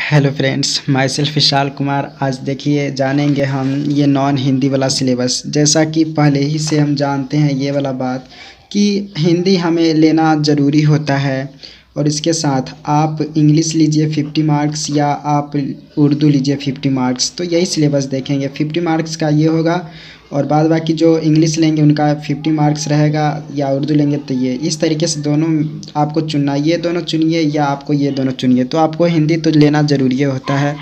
Hello friends, my self Vishal Kumar. आज देखिए जानेंगे हम ये नॉन हिंदी वाला सिलेबस। जैसा कि पहले ही से हम जानते हैं ये वाला बात कि हिंदी हमें लेना ज़रूरी होता है और इसके साथ आप इंग्लिश लीजिए 50 मार्क्स या आप उर्दू लीजिए 50 मार्क्स। तो यही सिलेबस देखेंगे। 50 मार्क्स का ये होगा और बाद बाकी जो इंग्लिश लेंगे उनका 50 मार्क्स रहेगा या उर्दू लेंगे तो ये इस तरीके से दोनों आपको चुनना। ये दोनों चुनिए या आपको ये दोनों चुनिए। तो आपको हिंदी तो लेना ज़रूरी होता है।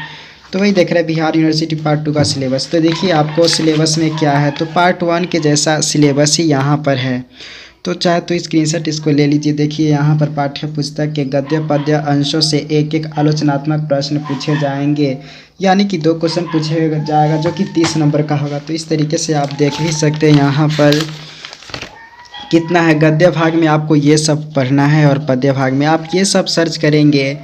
तो वही देख रहे हैं बिहार यूनिवर्सिटी पार्ट 2 का सिलेबस। तो देखिए आपको सिलेबस में क्या है, तो पार्ट 1 के जैसा सिलेबस ही यहाँ पर है। तो चाहे तो स्क्रीनशॉट इसको ले लीजिए। देखिए यहाँ पर पाठ्य पुस्तक के गद्य पद्य अंशों से एक एक आलोचनात्मक प्रश्न पूछे जाएंगे, यानी कि 2 क्वेश्चन पूछे जाएगा जो कि 30 नंबर का होगा। तो इस तरीके से आप देख ही सकते हैं यहाँ पर कितना है। गद्य भाग में आपको ये सब पढ़ना है और पद्य भाग में आप ये सब सर्च करेंगे।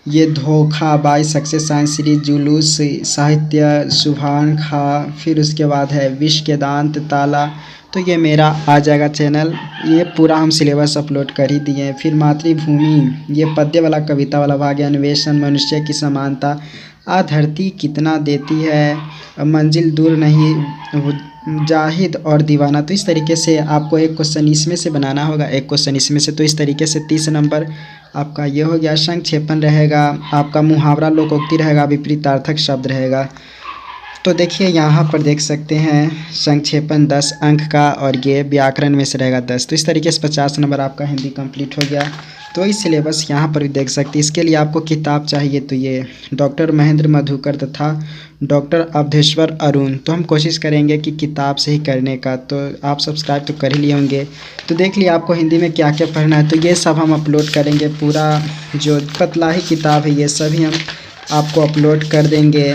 ये धोखा, बाय सक्सेस, साइंस सीरीज, जुलूस, साहित्य, सुभान खा, फिर उसके बाद है विष के दांत, ताला। तो ये मेरा आ जाएगा चैनल। ये पूरा हम सिलेबस अपलोड कर ही दिए हैं। फिर मातृभूमि, ये पद्य वाला कविता वाला भाग है। अन्वेषण, मनुष्य की समानता, आ धरती कितना देती है, मंजिल दूर नहीं, जाहिद और दीवाना। तो इस तरीके से आपको एक क्वेश्चन इसमें से बनाना होगा, एक क्वेश्चन इसमें से। तो इस तरीके से 30 नंबर आपका ये हो गया। संक्षेपण रहेगा आपका, मुहावरा, लोकोक्ति रहेगा, विपरीतार्थक शब्द रहेगा। तो देखिए यहाँ पर देख सकते हैं संक्षेपण 10 अंक का और ये व्याकरण में से रहेगा 10। तो इस तरीके से 50 नंबर आपका हिंदी कंप्लीट हो गया। तो इस सिलेबस यहाँ पर भी देख सकते हैं। इसके लिए आपको किताब चाहिए तो ये डॉक्टर महेंद्र मधुकर तथा डॉक्टर अवधेश्वर अरुण। तो हम कोशिश करेंगे कि किताब से ही करने का। तो आप सब्सक्राइब तो कर ही लिए होंगे। तो देख लिया आपको हिंदी में क्या क्या पढ़ना है। तो ये सब हम अपलोड करेंगे। पूरा जो पतला ही किताब है ये सभी हम आपको अपलोड कर देंगे।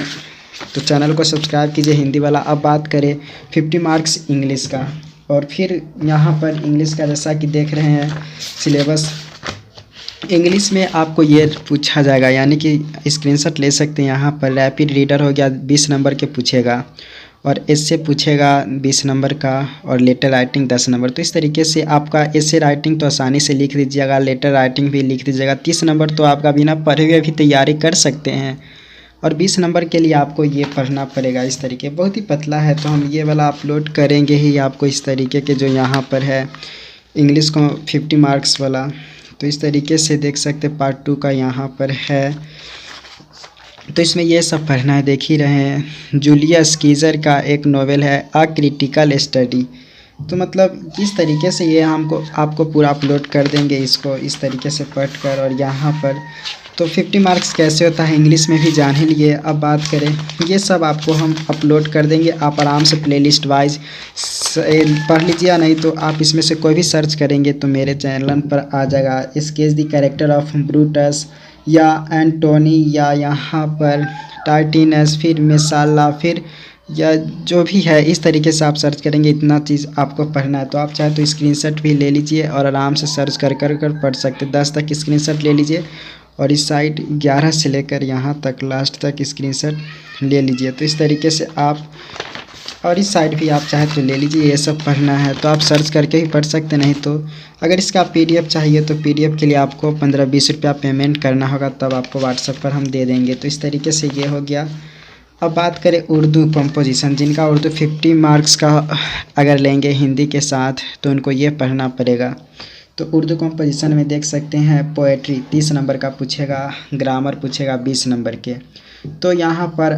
तो चैनल को सब्सक्राइब कीजिए हिंदी वाला। अब बात करें 50 मार्क्स इंग्लिश का। और फिर यहाँ पर इंग्लिश का जैसा कि देख रहे हैं सिलेबस, इंग्लिश में आपको ये पूछा जाएगा, यानी कि स्क्रीनशॉट ले सकते हैं। यहाँ पर रैपिड रीडर हो गया 20 नंबर के पूछेगा और एस्से पूछेगा 20 नंबर का और लेटर राइटिंग 10 नंबर। तो इस तरीके से आपका एस्से राइटिंग तो आसानी से लिख दीजिएगा, लेटर राइटिंग भी लिख दीजिएगा। 30 नंबर तो आपका बिना पढ़े हुए भी तैयारी कर सकते हैं और 20 नंबर के लिए आपको ये पढ़ना पड़ेगा। इस तरीके बहुत ही पतला है तो हम ये वाला अपलोड करेंगे ही आपको इस तरीके के, जो यहाँ पर है इंग्लिश को 50 मार्क्स वाला। तो इस तरीके से देख सकते पार्ट 2 का यहाँ पर है। तो इसमें ये सब पढ़ना है, देख ही रहे हैं। जूलियस कीजर का एक नॉवेल है अ क्रिटिकल स्टडी। तो मतलब इस तरीके से ये हमको आपको पूरा अपलोड कर देंगे इसको इस तरीके से पढ़ कर। और यहाँ पर तो 50 मार्क्स कैसे होता है इंग्लिश में भी जान ही लिए। अब बात करें, ये सब आपको हम अपलोड कर देंगे। आप आराम से प्लेलिस्ट वाइज पढ़ लीजिए, नहीं तो आप इसमें से कोई भी सर्च करेंगे तो मेरे चैनल पर आ जाएगा। Sketch the character of Brutus या एंटोनी या यहाँ पर टाइटिनस, फिर मेसाला, फिर या जो भी है इस तरीके से आप सर्च करेंगे। इतना चीज़ आपको पढ़ना है। तो आप चाहे तो स्क्रीनशॉट भी ले लीजिए और आराम से सर्च कर पढ़ सकते। 10 तक स्क्रीनशॉट ले लीजिए और इस साइड 11 से लेकर यहाँ तक लास्ट तक स्क्रीनशॉट ले लीजिए। तो इस तरीके से आप और इस साइड भी आप चाहे तो ले लीजिए। ये सब पढ़ना है तो आप सर्च करके ही पढ़ सकते, नहीं तो अगर इसका PDF चाहिए तो PDF के लिए आपको 15-20 रुपया पेमेंट करना होगा, तब आपको व्हाट्सएप पर हम दे देंगे। तो इस तरीके से ये हो गया। अब बात करें उर्दू कंपोजिशन, जिनका उर्दू 50 मार्क्स का अगर लेंगे हिंदी के साथ तो उनको ये पढ़ना पड़ेगा। तो उर्दू कंपोजिशन में देख सकते हैं पोएट्री 30 नंबर का पूछेगा, ग्रामर पूछेगा 20 नंबर के। तो यहाँ पर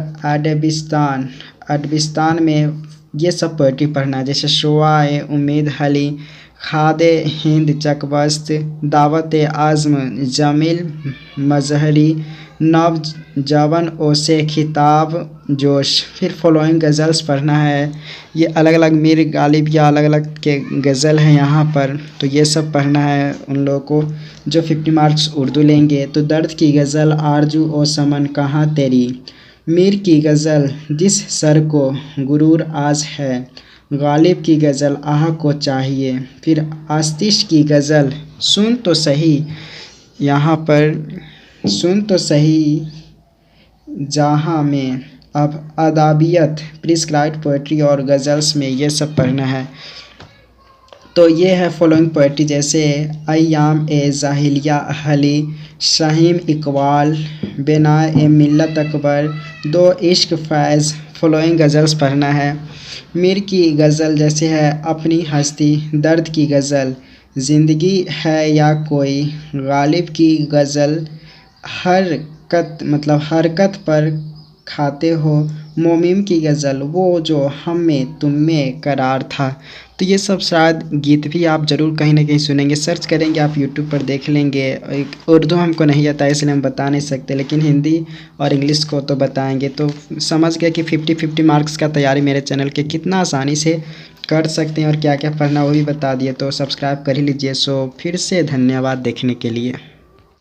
अदबिस्तान में ये सब पोएट्री पढ़ना है, जैसे शोआए उम्मीद हली, खादे हिंद चकबस्त, दावत आज़म जमील मजहरी, नव जवन ओसे खिताब जोश। फिर फॉलोइंग गज़ल्स पढ़ना है। ये अलग अलग मीर गालिब या अलग अलग के गज़ल हैं यहाँ पर। तो ये सब पढ़ना है उन लोगों को जो 50 मार्क्स उर्दू लेंगे। तो दर्द की गज़ल आरजू ओ समन कहाँ तेरी, मीर की गज़ल जिस सर को गुरूर आज है, गालिब की गज़ल आह को चाहिए। फिर आस्तिश की गज़ल सुन तो सही, यहाँ पर सुन तो सही जहाँ में। अब अदाबियत, प्रिस्क्राइब्ड पोएट्री और गज़ल्स में ये सब पढ़ना है। तो ये है फॉलोइंग पोएट्री, जैसे अय्याम ए ज़ाहिलिया हली, शाहीम इकबाल, बेना ए मिल्लत अकबर, दो इश्क फैज़, फॉलोइंग गज़ल्स पढ़ना है। मीर की गज़ल जैसे है अपनी हस्ती, दर्द की गज़ल, ज़िंदगी है या कोई, गालिब की गज़ल, हरकत पर खाते हो, मोमिम की गज़ल, वो जो हम में तुम में करार था। तो ये सब शायद गीत भी आप ज़रूर कहीं ना कहीं सुनेंगे, सर्च करेंगे आप यूट्यूब पर देख लेंगे। उर्दू हमको नहीं आता इसलिए हम बता नहीं सकते, लेकिन हिंदी और इंग्लिश को तो बताएंगे। तो समझ गए कि 50-50 मार्क्स का तैयारी मेरे चैनल के कितना आसानी से कर सकते हैं और क्या क्या पढ़ना वो भी बता दिए। तो सब्सक्राइब कर ही लीजिए। सो फिर से धन्यवाद देखने के लिए।